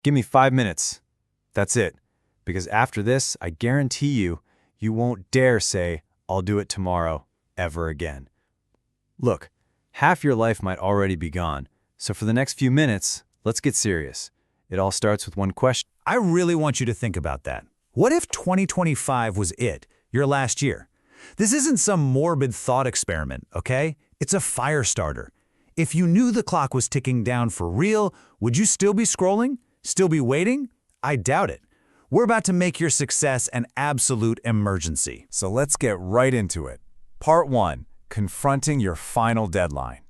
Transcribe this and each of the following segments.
Give me 5 minutes. That's it. Because after this, I guarantee you, you won't dare say, I'll do it tomorrow, ever again. Look, half your life might already be gone, so for the next few minutes, let's get serious. It all starts with one question. I really want you to think about that. What if 2025 was it, your last year? This isn't some morbid thought experiment, okay? It's a fire starter. If you knew the clock was ticking down for real, would you still be scrolling? Still be waiting? I doubt it. We're about to make your success an absolute emergency. So let's get right into it. Part 1. Confronting your final deadline.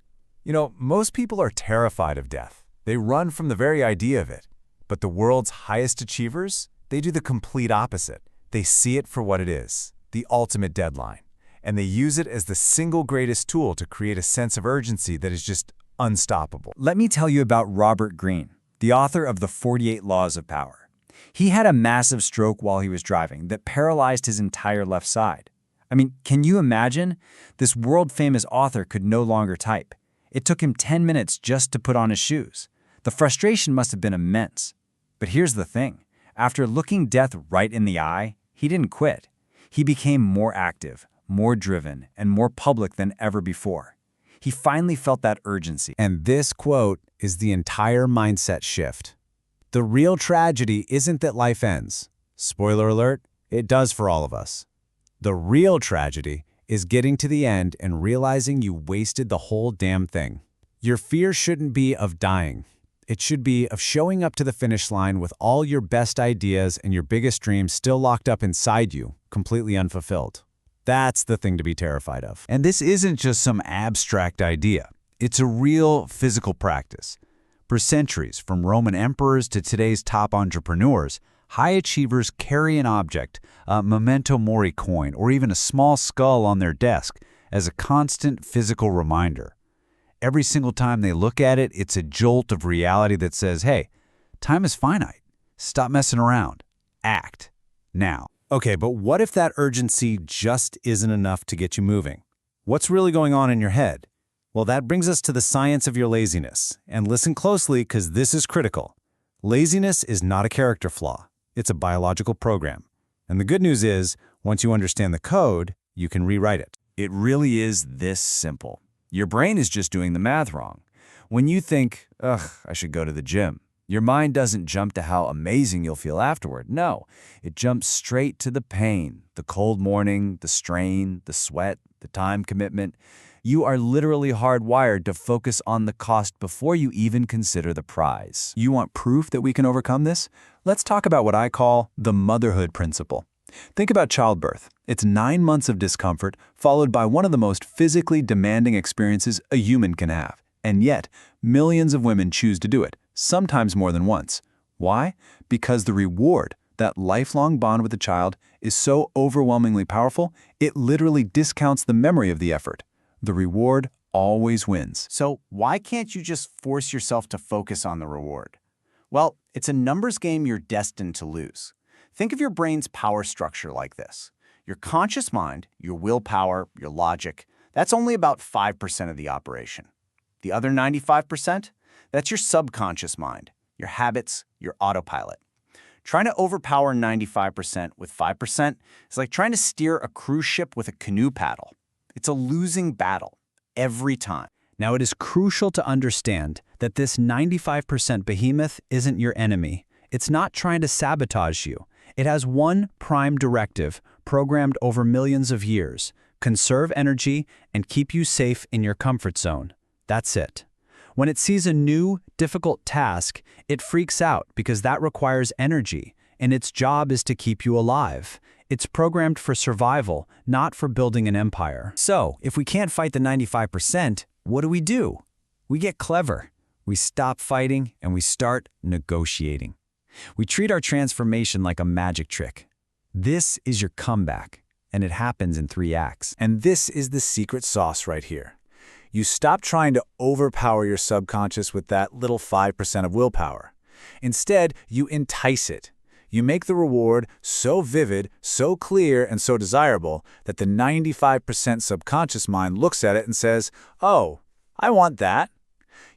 You know, most people are terrified of death. They run from the very idea of it. But the world's highest achievers, they do the complete opposite. They see it for what it is, the ultimate deadline. And they use it as the single greatest tool to create a sense of urgency that is just unstoppable. Let me tell you about Robert Greene, the author of The 48 Laws of Power. He had a massive stroke while he was driving that paralyzed his entire left side. I mean, can you imagine? This world-famous author could no longer type. It took him 10 minutes just to put on his shoes. The frustration must have been immense. But here's the thing. After looking death right in the eye, he didn't quit. He became more active, more driven, and more public than ever before. He finally felt that urgency. And this quote is the entire mindset shift. The real tragedy isn't that life ends. Spoiler alert, it does for all of us. The real tragedy is getting to the end and realizing you wasted the whole damn thing. Your fear shouldn't be of dying. It should be of showing up to the finish line with all your best ideas and your biggest dreams still locked up inside you, completely unfulfilled. That's the thing to be terrified of. And this isn't just some abstract idea. It's a real physical practice. For centuries, from Roman emperors to today's top entrepreneurs, high achievers carry an object, a memento mori coin, or even a small skull on their desk as a constant physical reminder. Every single time they look at it, it's a jolt of reality that says, hey, time is finite. Stop messing around. Act. Now. Okay, but what if that urgency just isn't enough to get you moving? What's really going on in your head? Well, that brings us to the science of your laziness. And listen closely, because this is critical. Laziness is not a character flaw. It's a biological program. And the good news is, once you understand the code, you can rewrite it. It really is this simple. Your brain is just doing the math wrong. When you think, ugh, I should go to the gym, your mind doesn't jump to how amazing you'll feel afterward. No, it jumps straight to the pain, the cold morning, the strain, the sweat, the time commitment. You are literally hardwired to focus on the cost before you even consider the prize. You want proof that we can overcome this? Let's talk about what I call the motherhood principle. Think about childbirth. It's 9 months of discomfort, followed by one of the most physically demanding experiences a human can have. And yet, millions of women choose to do it, sometimes more than once. Why? Because the reward, that lifelong bond with the child, is so overwhelmingly powerful, it literally discounts the memory of the effort. The reward always wins. So why can't you just force yourself to focus on the reward? Well, it's a numbers game you're destined to lose. Think of your brain's power structure like this. Your conscious mind, your willpower, your logic, that's only about 5% of the operation. The other 95%? That's your subconscious mind, your habits, your autopilot. Trying to overpower 95% with 5% is like trying to steer a cruise ship with a canoe paddle. It's a losing battle, every time. Now, it is crucial to understand that this 95% behemoth isn't your enemy. It's not trying to sabotage you. It has one prime directive, programmed over millions of years: conserve energy and keep you safe in your comfort zone. That's it. When it sees a new, difficult task, it freaks out because that requires energy, and its job is to keep you alive. It's programmed for survival, not for building an empire. So, if we can't fight the 95%, what do? We get clever. We stop fighting and we start negotiating. We treat our transformation like a magic trick. This is your comeback, and it happens in 3 acts. And this is the secret sauce right here. You stop trying to overpower your subconscious with that little 5% of willpower. Instead, you entice it. You make the reward so vivid, so clear, and so desirable that the 95% subconscious mind looks at it and says, oh, I want that.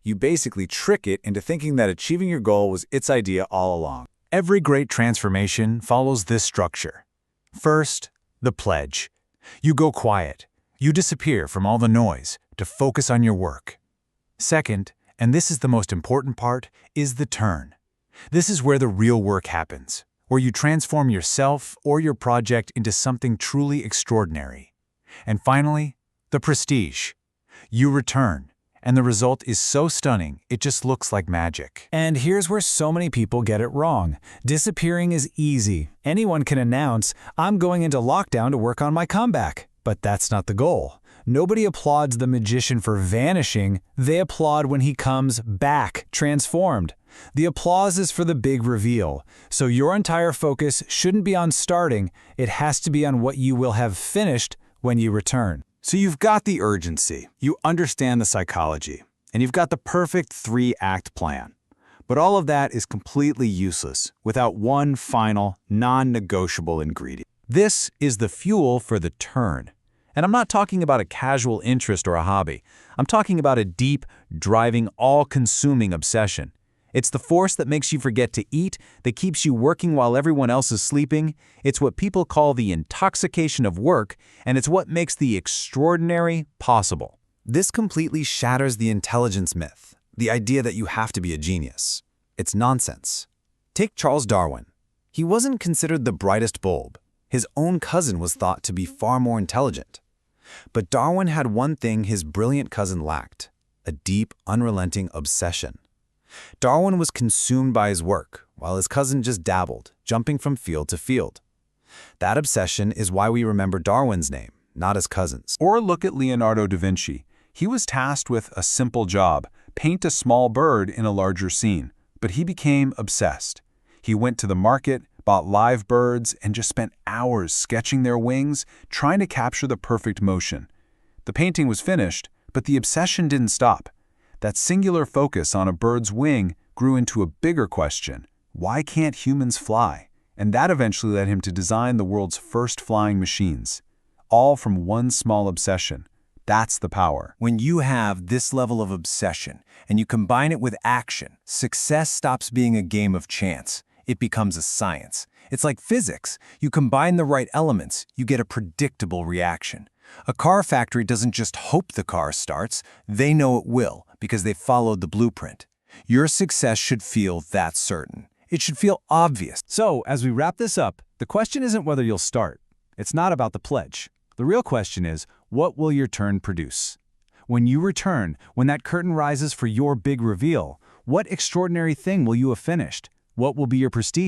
You basically trick it into thinking that achieving your goal was its idea all along. Every great transformation follows this structure. First, the pledge. You go quiet. You disappear from all the noise to focus on your work. Second, and this is the most important part, is the turn. This is where the real work happens, where you transform yourself or your project into something truly extraordinary. And finally, the prestige. You return, and the result is so stunning, it just looks like magic. And here's where so many people get it wrong. Disappearing is easy. Anyone can announce, I'm going into lockdown to work on my comeback. But that's not the goal. Nobody applauds the magician for vanishing. They applaud when he comes back, transformed. The applause is for the big reveal. So your entire focus shouldn't be on starting. It has to be on what you will have finished when you return. So you've got the urgency, you understand the psychology, and you've got the perfect 3-act plan. But all of that is completely useless without one final, non-negotiable ingredient. This is the fuel for the turn. And I'm not talking about a casual interest or a hobby. I'm talking about a deep, driving, all-consuming obsession. It's the force that makes you forget to eat, that keeps you working while everyone else is sleeping. It's what people call the intoxication of work, and it's what makes the extraordinary possible. This completely shatters the intelligence myth, the idea that you have to be a genius. It's nonsense. Take Charles Darwin. He wasn't considered the brightest bulb. His own cousin was thought to be far more intelligent. But Darwin had one thing his brilliant cousin lacked: a deep, unrelenting obsession. Darwin was consumed by his work, while his cousin just dabbled, jumping from field to field. That obsession is why we remember Darwin's name, not his cousin's. Or look at Leonardo da Vinci. He was tasked with a simple job, paint a small bird in a larger scene, but he became obsessed. He went to the market, bought live birds, and just spent hours sketching their wings, trying to capture the perfect motion. The painting was finished, but the obsession didn't stop. That singular focus on a bird's wing grew into a bigger question: why can't humans fly? And that eventually led him to design the world's first flying machines. All from one small obsession. That's the power. When you have this level of obsession and you combine it with action, success stops being a game of chance. It becomes a science. It's like physics. You combine the right elements, you get a predictable reaction. A car factory doesn't just hope the car starts, they know it will because they followed the blueprint. Your success should feel that certain. It should feel obvious. So, as we wrap this up, the question isn't whether you'll start. It's not about the pledge. The real question is, what will your turn produce? When you return, when that curtain rises for your big reveal, what extraordinary thing will you have finished? What will be your prestige?